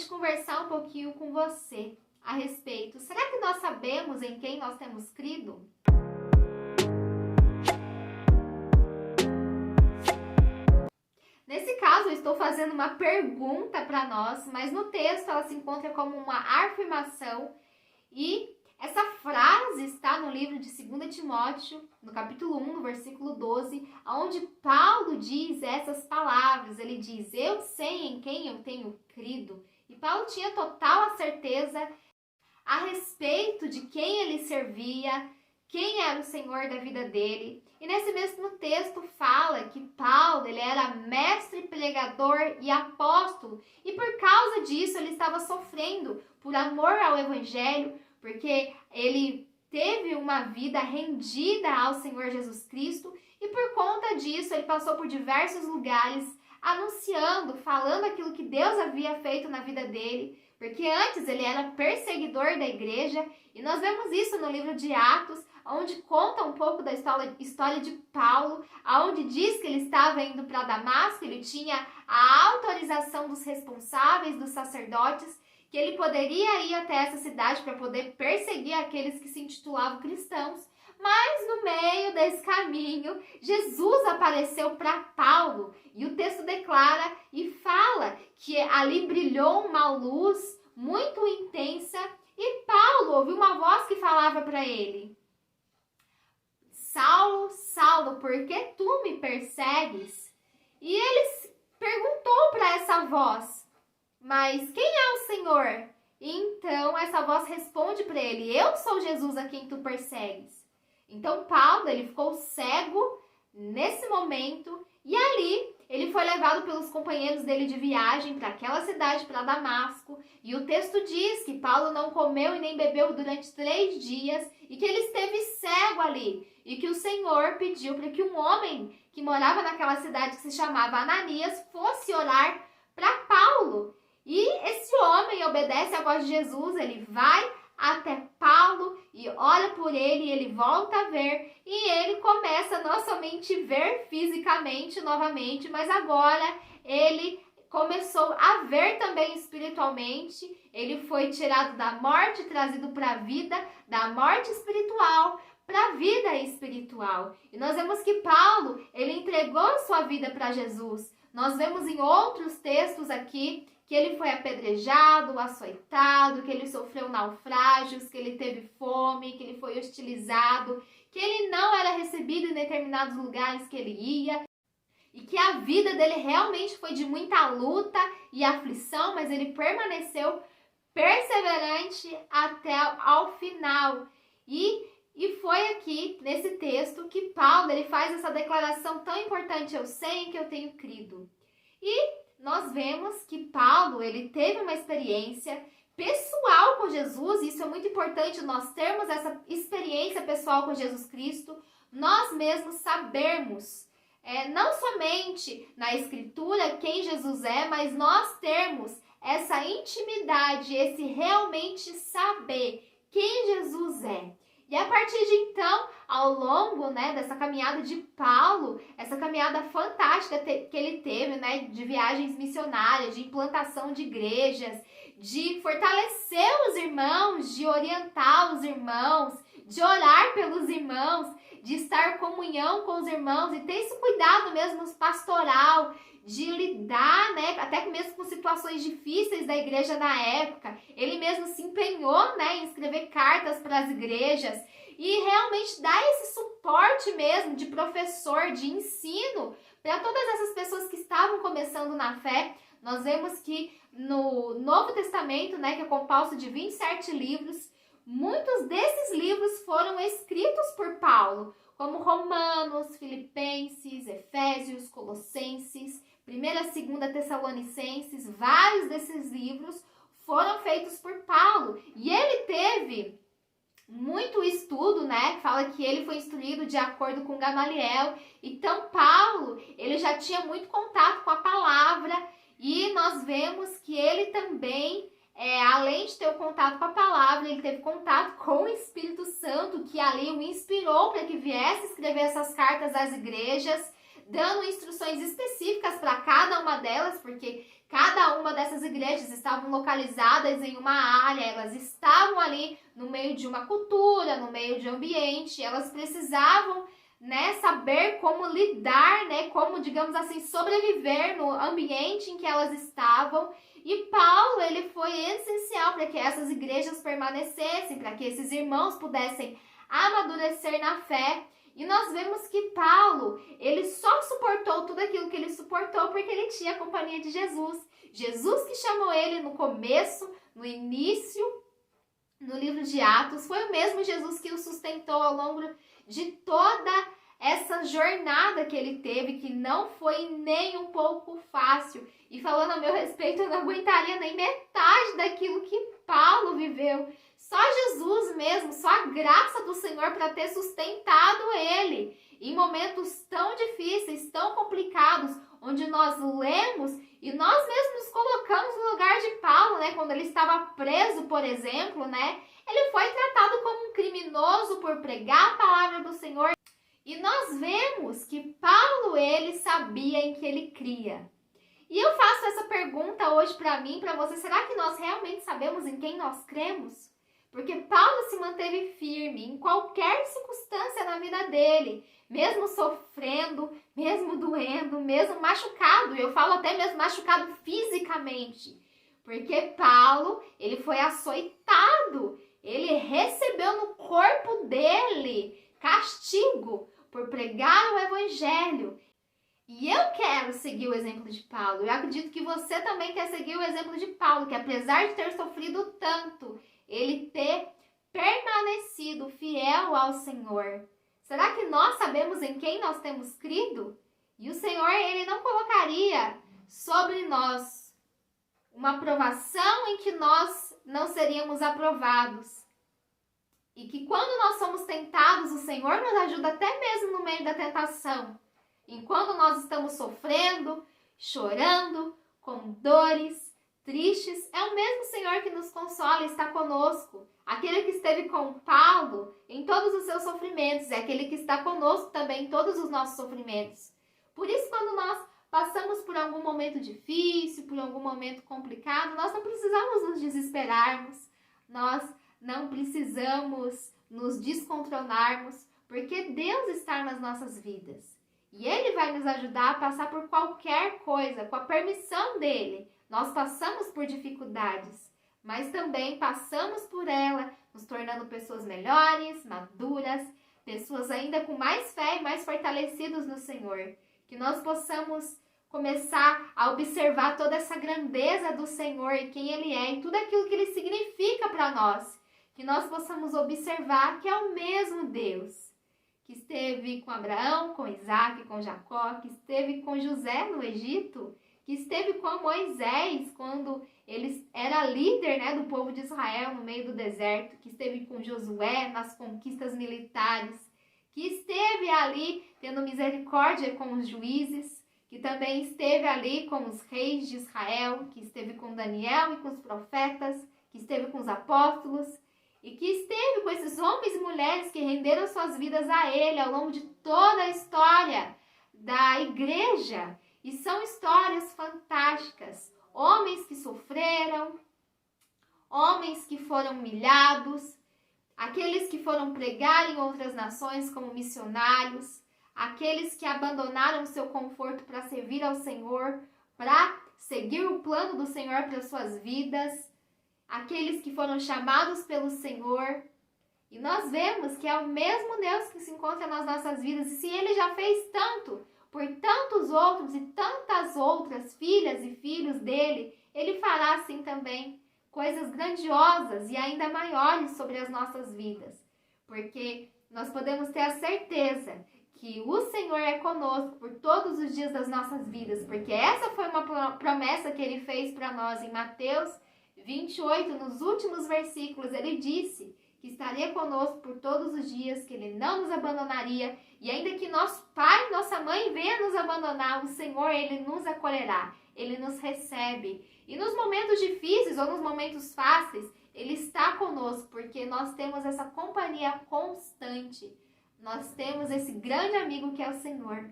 realmente conversar um pouquinho com você a respeito. Será que nós sabemos em quem nós temos crido? Nesse caso, eu estou fazendo uma pergunta para nós, mas no texto ela se encontra como uma afirmação e essa frase está no livro de 2 Timóteo, no capítulo 1, no versículo 12, onde Paulo diz essas palavras. Ele diz, eu sei em quem eu tenho crido. E Paulo tinha total certeza a respeito de quem ele servia, quem era o Senhor da vida dele. E nesse mesmo texto fala que Paulo ele era mestre, pregador e apóstolo. E por causa disso ele estava sofrendo por amor ao Evangelho, porque ele teve uma vida rendida ao Senhor Jesus Cristo e por conta disso ele passou por diversos lugares anunciando, falando aquilo que Deus havia feito na vida dele, porque antes ele era perseguidor da igreja e nós vemos isso no livro de Atos, onde conta um pouco da história de Paulo, onde diz que ele estava indo para Damasco, ele tinha a autorização dos responsáveis, dos sacerdotes, que ele poderia ir até essa cidade para poder perseguir aqueles que se intitulavam cristãos. Mas no meio desse caminho, Jesus apareceu para Paulo. E o texto declara e fala que ali brilhou uma luz muito intensa e Paulo ouviu uma voz que falava para ele: Saulo, Saulo, por que tu me persegues? E ele perguntou para essa voz: mas quem é o Senhor? Então essa voz responde para ele: eu sou Jesus a quem tu persegues. Então Paulo ele ficou cego nesse momento e ali ele foi levado pelos companheiros dele de viagem para aquela cidade, para Damasco. E o texto diz que Paulo não comeu e nem bebeu durante 3 dias e que ele esteve cego ali. E que o Senhor pediu para que um homem que morava naquela cidade que se chamava Ananias fosse orar para Paulo. E esse homem obedece à voz de Jesus, ele vai até Paulo e olha por ele e ele volta a ver. E ele começa não somente ver fisicamente novamente, mas agora ele começou a ver também espiritualmente. Ele foi tirado da morte, trazido para a vida, da morte espiritual para a vida espiritual. E nós vemos que Paulo, ele entregou sua vida para Jesus. Nós vemos em outros textos aqui que ele foi apedrejado, açoitado, que ele sofreu naufrágios, que ele teve fome, que ele foi hostilizado, que ele não era recebido em determinados lugares que ele ia, e que a vida dele realmente foi de muita luta e aflição, mas ele permaneceu perseverante até ao final. E foi aqui, nesse texto, que Paulo ele faz essa declaração tão importante: eu sei em que eu tenho crido. E nós vemos que Paulo ele teve uma experiência pessoal com Jesus, e isso é muito importante, nós termos essa experiência pessoal com Jesus Cristo, nós mesmos sabermos, não somente na Escritura quem Jesus é, mas nós termos essa intimidade, esse realmente saber quem Jesus é. E a partir de então, ao longo dessa caminhada de Paulo, essa caminhada fantástica que ele teve, de viagens missionárias, de implantação de igrejas, de fortalecer os irmãos, de orientar os irmãos, de orar pelos irmãos, de estar em comunhão com os irmãos e ter esse cuidado mesmo pastoral, de lidar, até mesmo com situações difíceis da igreja na época. Ele mesmo se empenhou, em escrever cartas para as igrejas e realmente dar esse suporte mesmo de professor, de ensino para todas essas pessoas que estavam começando na fé. Nós vemos que no Novo Testamento, que é composto de 27 livros, muitos desses livros foram escritos por Paulo, como Romanos, Filipenses, Efésios, Colossenses, 1ª e 2ª Tessalonicenses. Vários desses livros foram feitos por Paulo. E ele teve muito estudo, que fala que ele foi instruído de acordo com Gamaliel. Então, Paulo, ele já tinha muito contato com a palavra e nós vemos que ele também, além de ter o contato com a palavra, ele teve contato com o Espírito Santo, que ali o inspirou para que viesse escrever essas cartas às igrejas, dando instruções específicas para cada uma delas, porque Cada uma dessas igrejas estavam localizadas em uma área, elas estavam ali no meio de uma cultura, no meio de um ambiente, elas precisavam, né, saber como lidar, né, como, digamos assim, sobreviver no ambiente em que elas estavam. E Paulo, ele foi essencial para que essas igrejas permanecessem, para que esses irmãos pudessem amadurecer na fé. E nós vemos que Paulo, ele só suportou tudo aquilo que ele suportou porque ele tinha a companhia de Jesus. Jesus que chamou ele no começo, no início, no livro de Atos, foi o mesmo Jesus que o sustentou ao longo de toda essa jornada que ele teve, que não foi nem um pouco fácil. E falando a meu respeito, eu não aguentaria nem metade daquilo que Paulo viveu. Só Jesus mesmo, só a graça do Senhor para ter sustentado ele em momentos tão difíceis, tão complicados, onde nós lemos e nós mesmos nos colocamos no lugar de Paulo, né? Quando ele estava preso, por exemplo, né? Ele foi tratado como um criminoso por pregar a palavra do Senhor. E nós vemos que Paulo, ele sabia em que ele cria. E eu faço essa pergunta hoje para mim, para você, será que nós realmente sabemos em quem nós cremos? Porque Paulo se manteve firme em qualquer circunstância na vida dele, mesmo sofrendo, mesmo doendo, mesmo machucado. Eu falo até mesmo machucado fisicamente. Porque Paulo, ele foi açoitado, ele recebeu no corpo dele castigo por pregar o evangelho. E eu quero seguir o exemplo de Paulo. Eu acredito que você também quer seguir o exemplo de Paulo, que apesar de ter sofrido tanto, ele ter permanecido fiel ao Senhor. Será que nós sabemos em quem nós temos crido? E o Senhor, ele não colocaria sobre nós uma provação em que nós não seríamos aprovados. E que quando nós somos tentados, o Senhor nos ajuda até mesmo no meio da tentação. Enquanto nós estamos sofrendo, chorando, com dores, tristes, é o mesmo Senhor que nos consola e está conosco. Aquele que esteve com Paulo em todos os seus sofrimentos, é aquele que está conosco também em todos os nossos sofrimentos. Por isso, quando nós passamos por algum momento difícil, por algum momento complicado, nós não precisamos nos desesperarmos, nós não precisamos nos descontrolarmos, porque Deus está nas nossas vidas. E Ele vai nos ajudar a passar por qualquer coisa, com a permissão dEle. Nós passamos por dificuldades, mas também passamos por ela, nos tornando pessoas melhores, maduras, pessoas ainda com mais fé e mais fortalecidos no Senhor. Que nós possamos começar a observar toda essa grandeza do Senhor e quem Ele é e tudo aquilo que Ele significa para nós. Que nós possamos observar que é o mesmo Deus que esteve com Abraão, com Isaac, com Jacó, que esteve com José no Egito, que esteve com Moisés quando ele era líder, né, do povo de Israel no meio do deserto, que esteve com Josué nas conquistas militares, que esteve ali tendo misericórdia com os juízes, que também esteve ali com os reis de Israel, que esteve com Daniel e com os profetas, que esteve com os apóstolos, e que esteve com esses homens e mulheres que renderam suas vidas a Ele ao longo de toda a história da igreja. E são histórias fantásticas. Homens que sofreram, homens que foram humilhados, aqueles que foram pregar em outras nações como missionários, aqueles que abandonaram seu conforto para servir ao Senhor, para seguir o plano do Senhor para suas vidas, aqueles que foram chamados pelo Senhor. E nós vemos que é o mesmo Deus que se encontra nas nossas vidas. E se Ele já fez tanto por tantos outros e tantas outras filhas e filhos dele, Ele fará assim também coisas grandiosas e ainda maiores sobre as nossas vidas. Porque nós podemos ter a certeza que o Senhor é conosco por todos os dias das nossas vidas. Porque essa foi uma promessa que Ele fez para nós em Mateus 28, nos últimos versículos. Ele disse que estaria conosco por todos os dias, que Ele não nos abandonaria, e ainda que nosso pai, nossa mãe venha nos abandonar, o Senhor, Ele nos acolherá, Ele nos recebe. E nos momentos difíceis ou nos momentos fáceis, Ele está conosco, porque nós temos essa companhia constante, nós temos esse grande amigo que é o Senhor.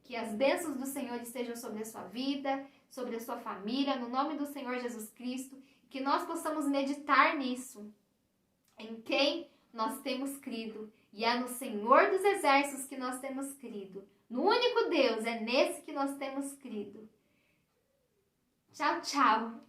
Que as bênçãos do Senhor estejam sobre a sua vida, sobre a sua família, no nome do Senhor Jesus Cristo, que nós possamos meditar nisso, em quem nós temos crido, e é no Senhor dos Exércitos que nós temos crido, no único Deus, é nesse que nós temos crido. Tchau, tchau!